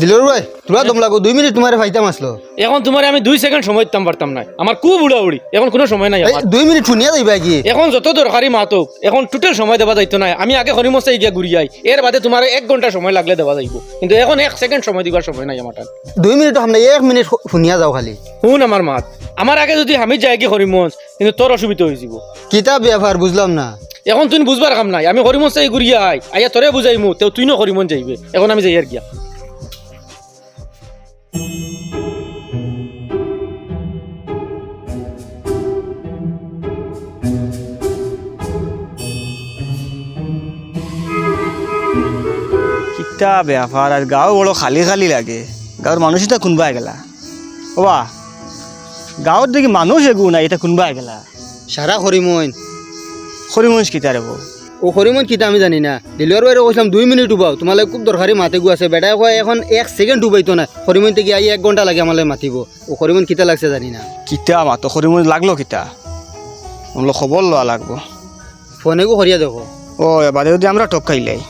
দিলর ভাই তোরা দম লাগো 2 মিনিট তোমারে ফাইতাম আসলো এখন তোমার আমি 2 সেকেন্ড সময় দিতাম পারতাম না আমার খুব উড়াউড়ি এখন কোনো সময় নাই আমার 2 মিনিট শুনিয়া যাইবা কি এখন যত দরকারি মাতো এখন টোটাল সময় দেওয়া যাইতো না আমি আগে হরিমসাই গিয়া ঘুরি যাই এর বাদে তোমার 1 ঘন্টা সময় লাগলে দেওয়া যাইব কিন্তু এখন 1 সেকেন্ড সময় দিবার সময় নাই আমার 2 মিনিট আমরা 1 মিনিট শুনিয়া যাও খালি শুন আমার মাত আমার আগে যদি আমি যাই কি হরিমঞ্চ কিন্তু তোর অসুবিধা হয়ে যাব কিতাব ব্যাপার বুঝলাম না এখন তুই বুঝবার কাম নাই আমি হরিমঞ্চাই ঘুরি আই আইয়া তোরে বুঝাইমু তেও তুই না হরিমঞ্চ যাইবে এখন আমি যাই আর গিয়া কিতা ব্যাপার আর গাঁও বড় খালি খালি লাগে গাঁৱৰ মানুষ এটা কোনবাই গেলা ওবা গাঁৱত দেখি মানুষ এগু নাই এটা কোনবাই গেলা সারা হরিমন হরিমঞ্চ কিতা রেব ও হরিমন কিতা আমি জানি না দিলর ভাইরে কইলাম 2 মিনিট উবাও তোমালে খুব দরকারি মাতে গু আছে বেটাই কয় এখন 1 সেকেন্ড উবাইতো না হরিমন থেকে আই 1 ঘন্টা লাগে আমালে মাতিব ও হরিমন কিতা লাগছে জানি না কিতা মাতো হরিমঞ্চ লাগলো কিতা আমরা খবর লওয়া লাগবো ফোনে গো হরিয়া দেখো ও এবারে যদি আমরা টপকাইলাই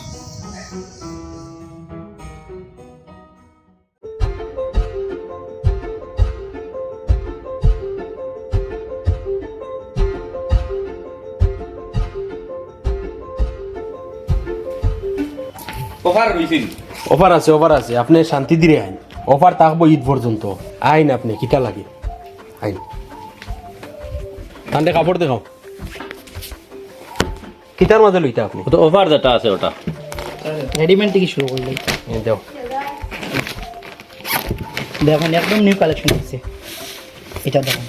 অফার আছে আপনি শান্তি দিরে আইন অফার থাকবো ঈদ পর্যন্ত আইন আপনি কিটা লাগে আইন তান্ডে কাপড় দেখাও কিটার মাঝে লইতা আপনি তো অফার যেটা আছে ওটা রেডিমেড থেকে শুরু করলে দেও দেখুন একদম নিউ কালেকশন আছে এটা দেখুন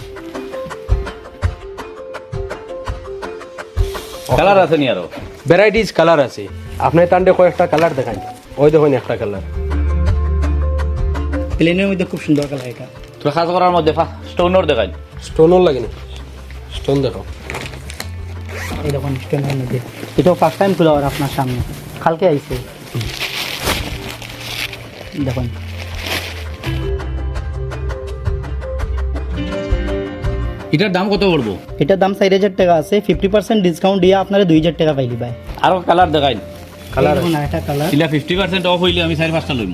কালার আছে নি আরো ভ্যারাইটিস কালার আছে আপনি তান্ডে কয়েকটা কালার দেখান ওই দেখুন একটা কালার প্লেনের মধ্যে খুব সুন্দর কালার এটা তুই কাজ করার মধ্যে স্টোনর দেখাই স্টোনও লাগে না স্টোন দেখো এই দেখুন স্টোনের মধ্যে এটাও ফার্স্ট টাইম খোলা আর আপনার সামনে কালকে আইছে দেখুন এটার দাম কত পড়বো এটার দাম 4000 টাকা আছে 50% ডিসকাউন্ট দিয়ে আপনারা 2000 টাকা পাইলি ভাই আরো কালার দেখাই কালার এটা কালার ইলা 50% অফ হইলে আমি 4-5টা লইম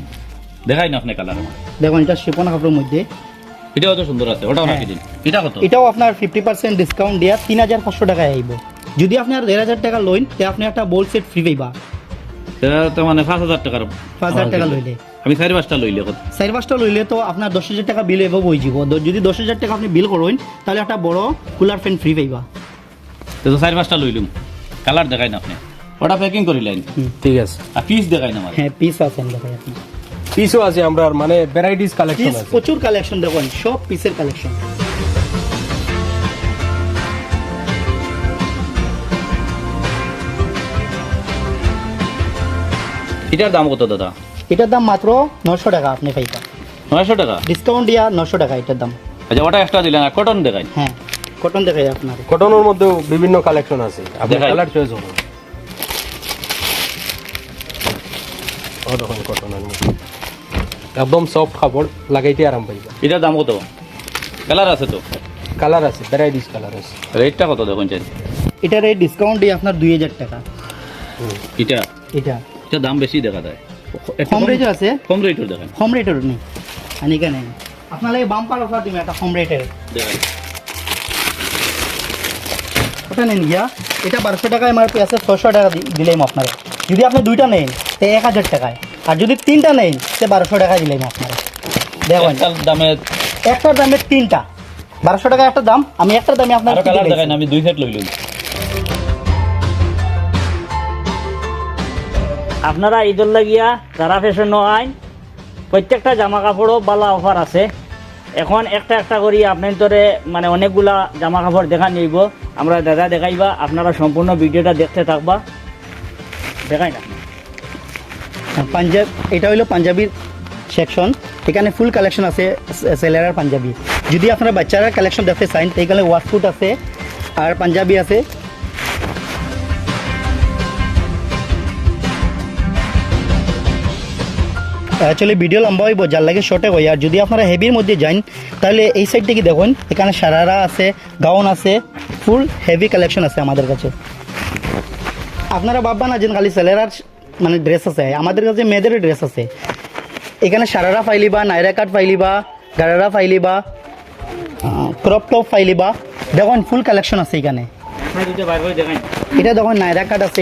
দেখাই না আপনি কালার দেখুন এটা শিপন কাপড়ের মধ্যে এটাও তো সুন্দর আছে ওটাও রাখি দিন এটা কত এটাও আপনার 50% ডিসকাউন্ট দিয়ে 3500 টাকায় আইব যদি আপনি আর 1500 টাকা লইন তে আপনি একটা বোল সেট ফ্রি পাইবা এটা তো মানে 5000 টাকার 5000 টাকা লইলে আমি 4-5টা লইলে কত 4-5টা লইলে তো আপনার 10000 টাকা বিল এভাবে হয়ে যাব যদি 10000 টাকা আপনি বিল করেন তাহলে একটা বড় কুলার ফ্যান ফ্রি পাইবা তো 4-5টা লইলুম কালার দেখাই না আপনি ওটা প্যাকিং করিলেন ঠিক আছে আর পিস দেখাই না আমার হ্যাঁ পিস আছে দেখেন আপনি পিসও আছে আমরা মানে ভ্যারাইটিস কালেকশন পিস আছে প্রচুর কালেকশন দেখুন সব পিসের কালেকশন এটার দাম কত দাদা এটার দাম মাত্র 900 টাকা আপনি পাইবা 900 টাকা ডিসকাউন্ট দিয়া 900 টাকা এটার দাম আচ্ছা ওটা এক্সট্রা দিলেন আর কটন দেখাই হ্যাঁ কটন দেখাই আপনার কটনের মধ্যেও বিভিন্ন কালেকশন আছে আপনি দেখাই। কালার চয়েস করুন ও দেখুন কটনের মধ্যে একদম সফট কাপড় লাগাইতে আরাম পাইবা এটার দাম কত কালার আছে তো কালার আছে ভ্যারাইটিস কালার আছে রেটটা কত দেখুন চাই এটার এই ডিসকাউন্ট দিয়ে আপনার 2000 টাকা এটা এটা এটা দাম বেশি দেখা যায় কম রেটে আছে কম রেটের দেখেন কম রেটের নেই আনি কেন আপনার লাগে বাম্পার অফার দিবেন একটা কম রেটের দেখাই ওটা নেন গিয়া এটা 1200 টাকা এমআরপি আছে 600 টাকা দিলাম আপনারা যদি আপনি দুইটা নেন তে 1000 টাকায় আর যদি তিনটা নেন তে 1200 টাকা দিলাম আপনারা দেখুন একটার দামে একটার দামে তিনটা 1200 টাকা একটা দাম আমি একটার দামে আপনার আরো কালার দেখাই না আমি 2 সেট লইলাম আপনারা ঈদুল লাগিয়া যারা ফ্যাশন আইন প্রত্যেকটা জামা কাপড়ও বালা অফার আছে এখন একটা একটা করি আপনার তোরে মানে অনেকগুলা জামা কাপড় দেখা নিব আমরা দাদা দেখাইবা আপনারা সম্পূর্ণ ভিডিওটা দেখতে থাকবা দেখাই না পাঞ্জাব এটা হলো পাঞ্জাবির সেকশন এখানে ফুল কালেকশন আছে সেলার পাঞ্জাবি যদি আপনারা বাচ্চারা কালেকশন দেখতে চান তাহলে ওয়াশফুট আছে আর পাঞ্জাবি আছে অ্যাকচুয়ালি ভিডিও লম্বা হইব যার লাগে শর্টে হয় আর যদি আপনারা হেভির মধ্যে যান তাহলে এই সাইড থেকে দেখুন এখানে সারারা আছে গাউন আছে ফুল হেভি কালেকশন আছে আমাদের কাছে আপনারা ভাববা না যে খালি সেলার মানে ড্রেস আছে, আমাদের কাছে মেয়েদের ড্রেস আছে। এখানে সারারা ফাইলিবা, নাইরা কাট ফাইলিবা, গারারা ফাইলিবা, ক্রপ টপ ফাইলিবা, দেখুন ফুল কালেকশন আছে এখানে। এটা দেখুন নাইরা কাট আছে,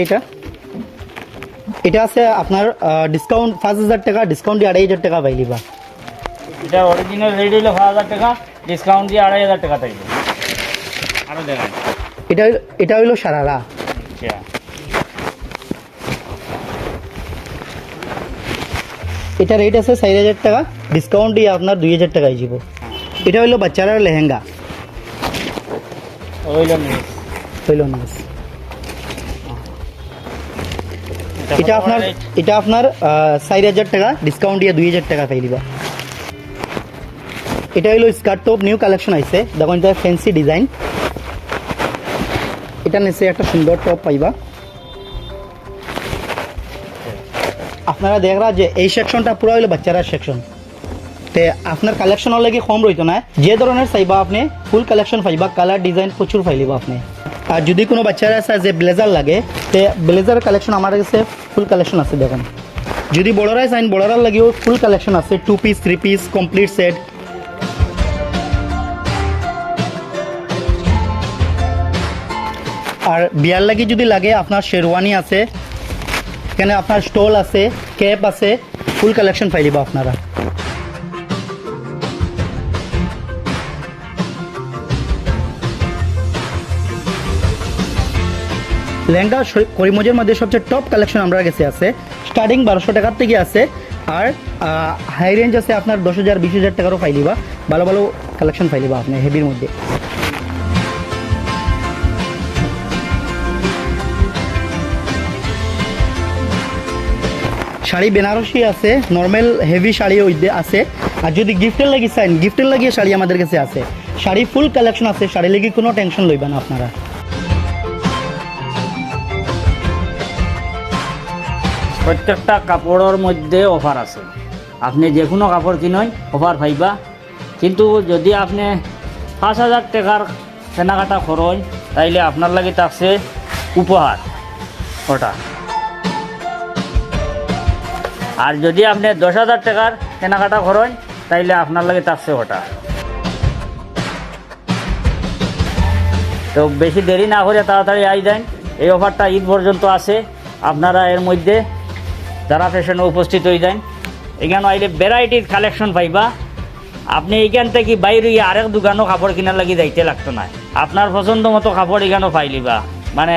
এটা আছে আপনার ডিসকাউন্ট 5,000 টাকা, ডিসকাউন্ট দিয়ে 2,500 টাকা পাইলিবা। এটা অরিজিনাল রেট হইলো 5,000 টাকা, ডিসকাউন্ট দিয়ে 2,500 টাকা থাকবে। আরও দেখান। এটা হইলো সারারা, আচ্ছা, এটা রেট আছে 4,000 টাকা, ডিসকাউন্ট দিয়ে আপনার 2,000 টাকায় যাব। এটা হইলো বাচ্চারা লেহেঙ্গা, হইলো মিস। হইলো না। এটা আপনার 4,000 টাকা, ডিসকাউন্ট দিয়ে 2,000 টাকা পাইলিবা। এটা হইলো স্কার্ট টপ, নিউ কালেকশন আইছে, দেখুন এটা ফ্যান্সি ডিজাইন। এটা নিচে একটা সুন্দর টপ পাইবা। আপনারা দেখরা যে এই সেকশনটা পুরো হইলো বাচ্চারা সেকশন, তে আপনার কালেকশন লাগে কম রইতো না, যে ধরনের চাইবা আপনি ফুল কালেকশন পাইবা, কালার ডিজাইন প্রচুর পাইলিবা আপনি। আর যদি কোনো বাচ্চারা আছে যে ব্লেজার লাগে, তে ব্লেজার কালেকশন আমার কাছে ফুল কালেকশন আছে দেখুন। যদি বড়রাই চাইন, বড়রার লাগেও ফুল কালেকশন আছে, 2 পিস 3 পিস কমপ্লিট সেট। আর বিয়ার লাগি যদি লাগে, আপনার শেরওয়ানি আছে, এখানে আপনার স্টল আছে, ক্যাপ আছে, ফুল কালেকশন পাইলিবা আপনারা। লেহেঙ্গা করিমগঞ্জের মধ্যে সবচেয়ে টপ কালেকশন আমরা কাছে আছে, স্টার্টিং 1200 টাকার থেকে আছে, আর হাই রেঞ্জ আছে আপনার 10,000 20,000 টাকারও পাইলিবা। ভালো ভালো কালেকশন পাইলিবা আপনি হেভির মধ্যে। শাড়ি বেনারসি আছে, নর্মাল হেভি শাড়ি ওইতে আছে। আর যদি গিফটের লাগি চাইন, গিফটের লাগিয়ে শাড়ি আমাদের কাছে আছে, শাড়ি ফুল কালেকশন আছে, শাড়ি লাগি কোনো টেনশন লইবা না আপনারা। প্রত্যেকটা কাপড়ের মধ্যে অফার আছে, আপনি যে কোনো কাপড় কিনুন অফার পাইবা। কিন্তু যদি আপনি 5,000 টাকার কেনাকাটা করেন, তাইলে আপনার লাগে থাকছে উপহার ওটা। আর যদি আপনি 10,000 টাকার কেনাকাটা করেন, তাইলে আপনার লাগে থাকছে ওটা। তো বেশি দেরি না করে তাড়াতাড়ি আই দেন, এই অফারটা ঈদ পর্যন্ত আছে। আপনারা এর মধ্যে যারা ফ্যাশনে উপস্থিত হয়ে যান, এখানে আইলে ভ্যারাইটির কালেকশন পাইবা। আপনি এইখান থেকে বাইরে আরেক দোকানও কাপড় কেনার লাগি যাইতে লাগতো না, আপনার পছন্দ মতো কাপড় এখানেও পাইলিবা। মানে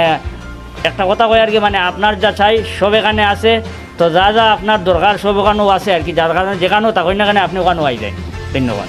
একটা কথা কই আর কি, মানে আপনার যা চাই সব এখানে আছে। তো যা যা আপনার দরকার সব ওখানেও আছে আর কি, যার কারণে যেখানেও থাকুন না কেন আপনি ওখানেও আই যান। ধন্যবাদ।